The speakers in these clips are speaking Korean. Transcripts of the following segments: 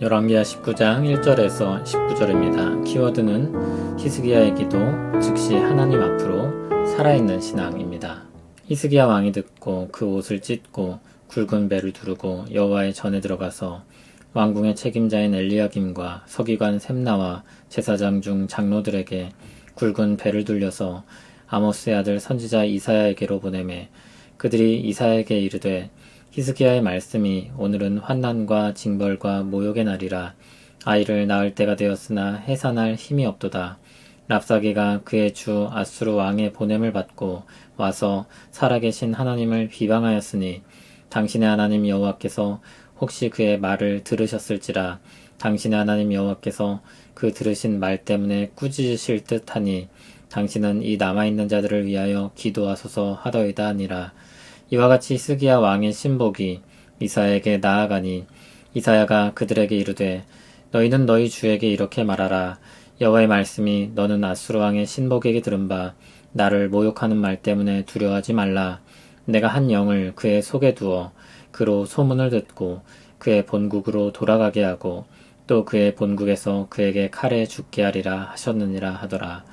열왕기하 19장 1절에서 19절입니다. 키워드는 히스기야의 기도, 즉시 하나님 앞으로 살아있는 신앙입니다. 히스기야 왕이 듣고 그 옷을 찢고 굵은 배를 두르고 여호와의 전에 들어가서 왕궁의 책임자인 엘리야김과 서기관 셈나와 제사장 중 장로들에게 굵은 배를 둘려서 아모스의 아들 선지자 이사야에게로 보내매 그들이 이사야에게 이르되 히스기야의 말씀이 오늘은 환난과 징벌과 모욕의 날이라 아이를 낳을 때가 되었으나 해산할 힘이 없도다. 랍사게가 그의 주 아수르 왕의 보냄을 받고 와서 살아계신 하나님을 비방하였으니 당신의 하나님 여호와께서 혹시 그의 말을 들으셨을지라. 당신의 하나님 여호와께서 그 들으신 말 때문에 꾸짖으실 듯하니 당신은 이 남아있는 자들을 위하여 기도하소서 하더이다 하니라. 이와 같이 히스기야 왕의 신복이 이사야에게 나아가니 이사야가 그들에게 이르되 너희는 너희 주에게 이렇게 말하라. 여호와의 말씀이 너는 아수르 왕의 신복에게 들은 바 나를 모욕하는 말 때문에 두려워하지 말라. 내가 한 영을 그의 속에 두어 그로 소문을 듣고 그의 본국으로 돌아가게 하고 또 그의 본국에서 그에게 칼에 죽게 하리라 하셨느니라 하더라.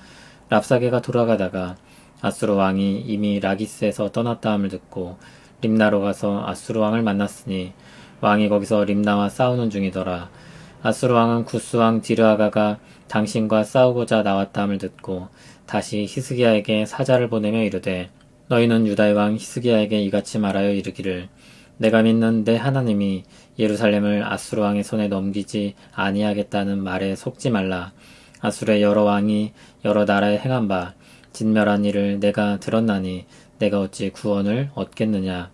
랍사게가 돌아가다가 아수르 왕이 이미 라기스에서 떠났다 함을 듣고 림나로 가서 아수르 왕을 만났으니 왕이 거기서 림나와 싸우는 중이더라. 아수르 왕은 구스 왕 디르아가가 당신과 싸우고자 나왔다 함을 듣고 다시 히스기야에게 사자를 보내며 이르되 너희는 유다의 왕 히스기야에게 이같이 말하여 이르기를 내가 믿는 내 하나님이 예루살렘을 아수르 왕의 손에 넘기지 아니하겠다는 말에 속지 말라. 아수르의 여러 왕이 여러 나라에 행한 바 진멸한 일을 내가 들었나니 내가 어찌 구원을 얻겠느냐.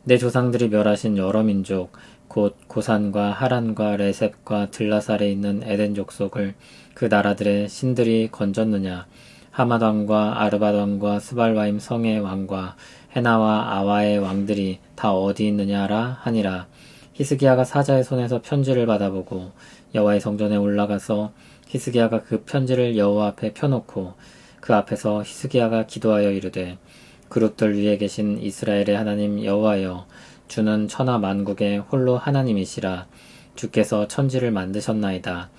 내 조상들이 멸하신 여러 민족 곧 고산과 하란과 레셉과 들라살에 있는 에덴 족속을 그 나라들의 신들이 건졌느냐. 하맛 왕과 아르밧 왕과 스발와임 성의 왕과 헤나와 아와의 왕들이 다 어디 있느냐라 하니라. 히스기야가 사자의 손에서 편지를 받아보고 여호와의 성전에 올라가서 히스기야가 그 편지를 여호와 앞에 펴놓고 그 앞에서 히스기야가 기도하여 이르되 그룹들 위에 계신 이스라엘의 하나님 여호와여 주는 천하 만국의 홀로 하나님이시라. 주께서 천지를 만드셨나이다.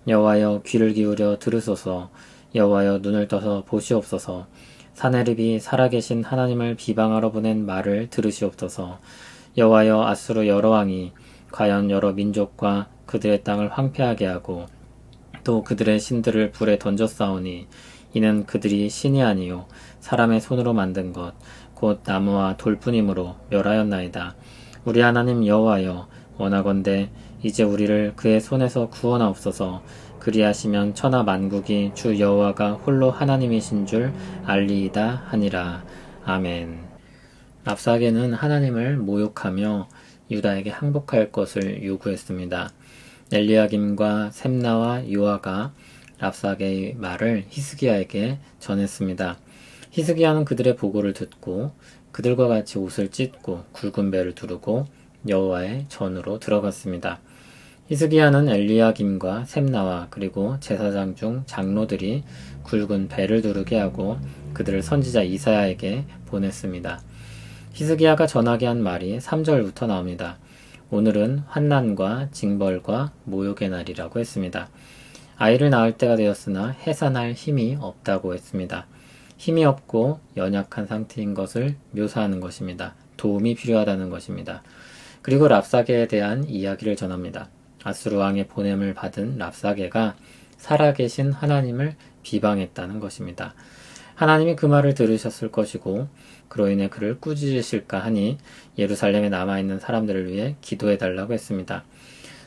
여호와여 귀를 기울여 들으소서. 여호와여 눈을 떠서 보시옵소서. 사네립이 살아계신 하나님을 비방하러 보낸 말을 들으시옵소서. 여호와여 아수르 여러 왕이 과연 여러 민족과 그들의 땅을 황폐하게 하고 또 그들의 신들을 불에 던졌사오니 이는 그들이 신이 아니요 사람의 손으로 만든 것 곧 나무와 돌뿐이므로 멸하였나이다. 우리 하나님 여호와여 원하건대 이제 우리를 그의 손에서 구원하옵소서. 그리하시면 천하 만국이 주 여호와가 홀로 하나님이신 줄 알리이다 하니라. 아멘. 랍사게는 하나님을 모욕하며 유다에게 항복할 것을 요구했습니다. 엘리야김과 셈나와 요아가 랍사게의 말을 히스기야에게 전했습니다. 히스기야는 그들의 보고를 듣고 그들과 같이 옷을 찢고 굵은 배를 두르고 여호와의 전으로 들어갔습니다. 히스기야는 엘리야김과 셈나와 그리고 제사장 중 장로들이 굵은 배를 두르게 하고 그들을 선지자 이사야에게 보냈습니다. 히스기야가 전하게 한 말이 3절부터 나옵니다. 오늘은 환난과 징벌과 모욕의 날이라고 했습니다. 아이를 낳을 때가 되었으나 해산할 힘이 없다고 했습니다. 힘이 없고 연약한 상태인 것을 묘사하는 것입니다. 도움이 필요하다는 것입니다. 그리고 랍사게에 대한 이야기를 전합니다. 아수르 왕의 보냄을 받은 랍사게가 살아계신 하나님을 비방했다는 것입니다. 하나님이 그 말을 들으셨을 것이고 그로 인해 그를 꾸짖으실까 하니 예루살렘에 남아있는 사람들을 위해 기도해달라고 했습니다.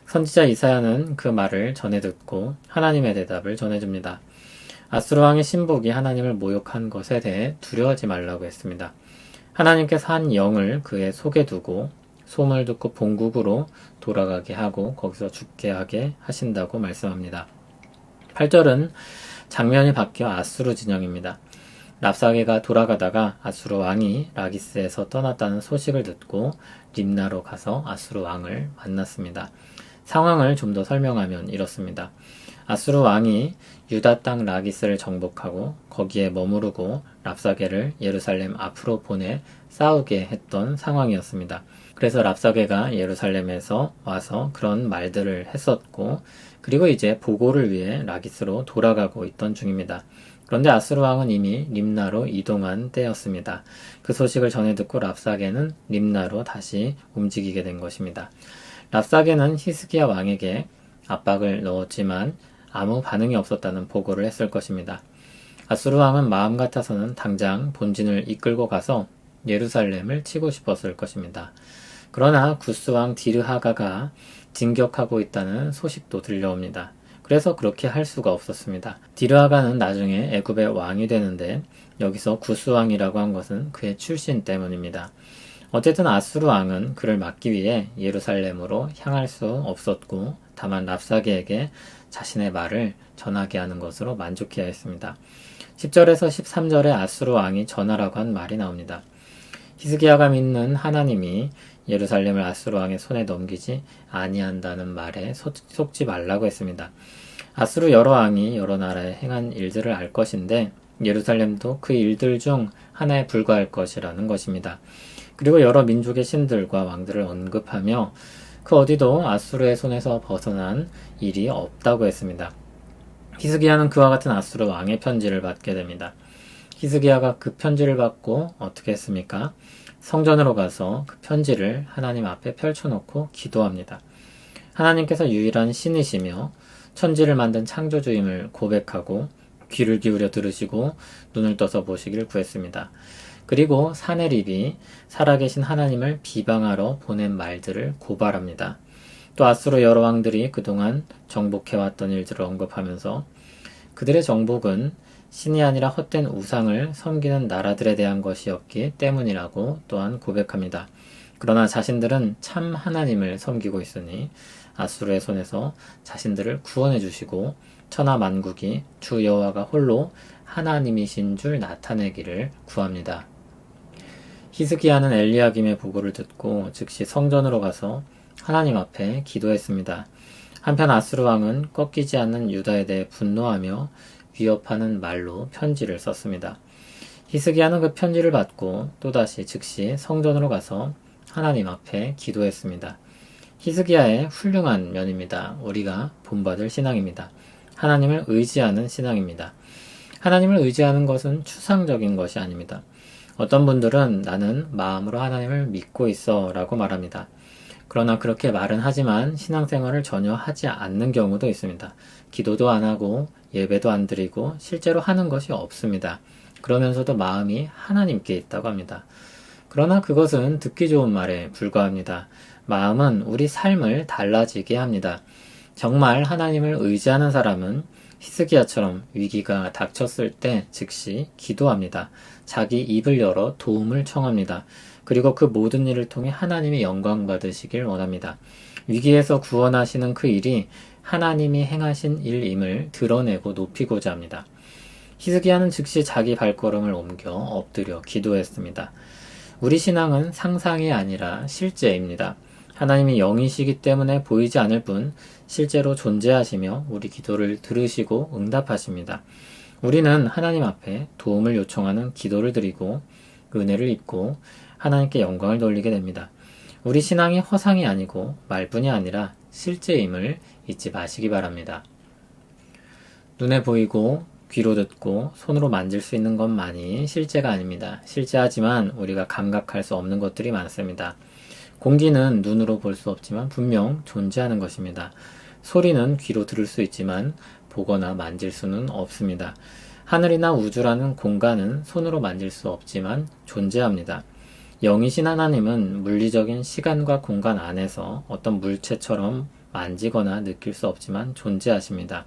선지자 이사야는 그 말을 전해 듣고 하나님의 대답을 전해줍니다. 아수르 왕의 신복이 하나님을 모욕한 것에 대해 두려워하지 말라고 했습니다. 하나님께서 한 영을 그의 속에 두고 소문을 듣고 본국으로 돌아가게 하고 거기서 죽게 하게 하신다고 말씀합니다. 8절은 장면이 바뀌어 아수르 진영입니다. 랍사게가 돌아가다가 아수르 왕이 라기스에서 떠났다는 소식을 듣고 림나로 가서 아수르 왕을 만났습니다. 상황을 좀 더 설명하면 이렇습니다. 아수르 왕이 유다 땅 라기스를 정복하고 거기에 머무르고 랍사게를 예루살렘 앞으로 보내 싸우게 했던 상황이었습니다. 그래서 랍사게가 예루살렘에서 와서 그런 말들을 했었고, 그리고 이제 보고를 위해 라기스로 돌아가고 있던 중입니다. 그런데 아수르 왕은 이미 림나로 이동한 때였습니다. 그 소식을 전해 듣고 랍사게는 림나로 다시 움직이게 된 것입니다. 랍사게는 히스기야 왕에게 압박을 넣었지만 아무 반응이 없었다는 보고를 했을 것입니다. 아수르 왕은 마음 같아서는 당장 본진을 이끌고 가서 예루살렘을 치고 싶었을 것입니다. 그러나 구스 왕 디르하가가 진격하고 있다는 소식도 들려옵니다. 그래서 그렇게 할 수가 없었습니다. 디르하가는 나중에 애굽의 왕이 되는데 여기서 구스 왕이라고 한 것은 그의 출신 때문입니다. 어쨌든 아수르 왕은 그를 막기 위해 예루살렘으로 향할 수 없었고, 다만 랍사게에게 자신의 말을 전하게 하는 것으로 만족해야 했습니다. 10절에서 13절에 아수르 왕이 전하라고 한 말이 나옵니다. 히스기야가 믿는 하나님이 예루살렘을 아수르 왕의 손에 넘기지 아니한다는 말에 속지 말라고 했습니다. 아수르 여러 왕이 여러 나라에 행한 일들을 알 것인데 예루살렘도 그 일들 중 하나에 불과할 것이라는 것입니다. 그리고 여러 민족의 신들과 왕들을 언급하며 그 어디도 아수르의 손에서 벗어난 일이 없다고 했습니다. 히스기야는 그와 같은 아수르 왕의 편지를 받게 됩니다. 히스기야가 그 편지를 받고 어떻게 했습니까? 성전으로 가서 그 편지를 하나님 앞에 펼쳐놓고 기도합니다. 하나님께서 유일한 신이시며 천지를 만든 창조주임을 고백하고 귀를 기울여 들으시고 눈을 떠서 보시길 구했습니다. 그리고 사네립이 살아계신 하나님을 비방하러 보낸 말들을 고발합니다. 또 아수르 여러 왕들이 그동안 정복해왔던 일들을 언급하면서 그들의 정복은 신이 아니라 헛된 우상을 섬기는 나라들에 대한 것이었기 때문이라고 또한 고백합니다. 그러나 자신들은 참 하나님을 섬기고 있으니 아수르의 손에서 자신들을 구원해 주시고 천하 만국이 주 여호와가 홀로 하나님이신 줄 나타내기를 구합니다. 히스기야는 엘리야김의 보고를 듣고 즉시 성전으로 가서 하나님 앞에 기도했습니다. 한편 아수르 왕은 꺾이지 않는 유다에 대해 분노하며 위협하는 말로 편지를 썼습니다. 히스기야는 그 편지를 받고 또다시 즉시 성전으로 가서 하나님 앞에 기도했습니다. 히스기야의 훌륭한 면입니다. 우리가 본받을 신앙입니다. 하나님을 의지하는 신앙입니다. 하나님을 의지하는 것은 추상적인 것이 아닙니다. 어떤 분들은 나는 마음으로 하나님을 믿고 있어 라고 말합니다. 그러나 그렇게 말은 하지만 신앙생활을 전혀 하지 않는 경우도 있습니다. 기도도 안 하고 예배도 안 드리고 실제로 하는 것이 없습니다. 그러면서도 마음이 하나님께 있다고 합니다. 그러나 그것은 듣기 좋은 말에 불과합니다. 마음은 우리 삶을 달라지게 합니다. 정말 하나님을 의지하는 사람은 히스기야처럼 위기가 닥쳤을 때 즉시 기도합니다. 자기 입을 열어 도움을 청합니다. 그리고 그 모든 일을 통해 하나님이 영광 받으시길 원합니다. 위기에서 구원하시는 그 일이 하나님이 행하신 일임을 드러내고 높이고자 합니다. 히스기야는 즉시 자기 발걸음을 옮겨 엎드려 기도했습니다. 우리 신앙은 상상이 아니라 실제입니다. 하나님이 영이시기 때문에 보이지 않을 뿐 실제로 존재하시며 우리 기도를 들으시고 응답하십니다. 우리는 하나님 앞에 도움을 요청하는 기도를 드리고 은혜를 입고 하나님께 영광을 돌리게 됩니다. 우리 신앙이 허상이 아니고 말뿐이 아니라 실제임을 잊지 마시기 바랍니다. 눈에 보이고 귀로 듣고 손으로 만질 수 있는 것만이 실제가 아닙니다. 실제하지만 우리가 감각할 수 없는 것들이 많습니다. 공기는 눈으로 볼 수 없지만 분명 존재하는 것입니다. 소리는 귀로 들을 수 있지만 보거나 만질 수는 없습니다. 하늘이나 우주라는 공간은 손으로 만질 수 없지만 존재합니다. 영이신 하나님은 물리적인 시간과 공간 안에서 어떤 물체처럼 만지거나 느낄 수 없지만 존재하십니다.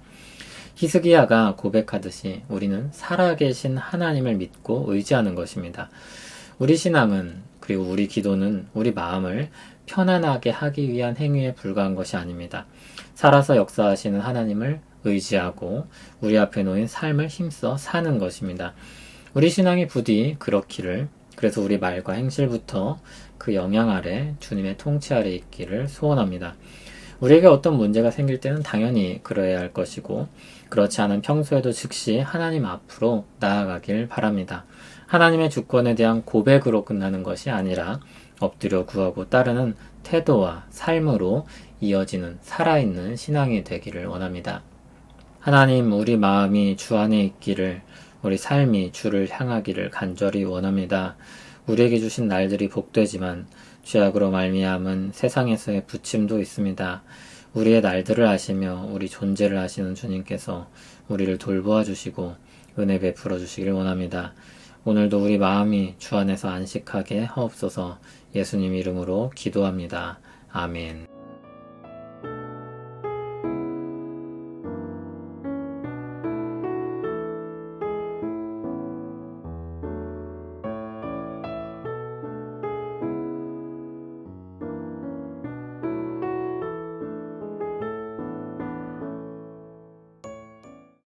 히스기야가 고백하듯이 우리는 살아계신 하나님을 믿고 의지하는 것입니다. 우리 신앙은 그리고 우리 기도는 우리 마음을 편안하게 하기 위한 행위에 불과한 것이 아닙니다. 살아서 역사하시는 하나님을 의지하고 우리 앞에 놓인 삶을 힘써 사는 것입니다. 우리 신앙이 부디 그렇기를, 그래서 우리 말과 행실부터 그 영향 아래 주님의 통치 아래 있기를 소원합니다. 우리에게 어떤 문제가 생길 때는 당연히 그러해야 할 것이고, 그렇지 않은 평소에도 즉시 하나님 앞으로 나아가길 바랍니다. 하나님의 주권에 대한 고백으로 끝나는 것이 아니라 엎드려 구하고 따르는 태도와 삶으로 이어지는 살아있는 신앙이 되기를 원합니다. 하나님, 우리 마음이 주 안에 있기를, 우리 삶이 주를 향하기를 간절히 원합니다. 우리에게 주신 날들이 복되지만 죄악으로 말미암은 세상에서의 부침도 있습니다. 우리의 날들을 아시며 우리 존재를 아시는 주님께서 우리를 돌보아 주시고 은혜 베풀어 주시길 원합니다. 오늘도 우리 마음이 주 안에서 안식하게 하옵소서. 예수님 이름으로 기도합니다. 아멘.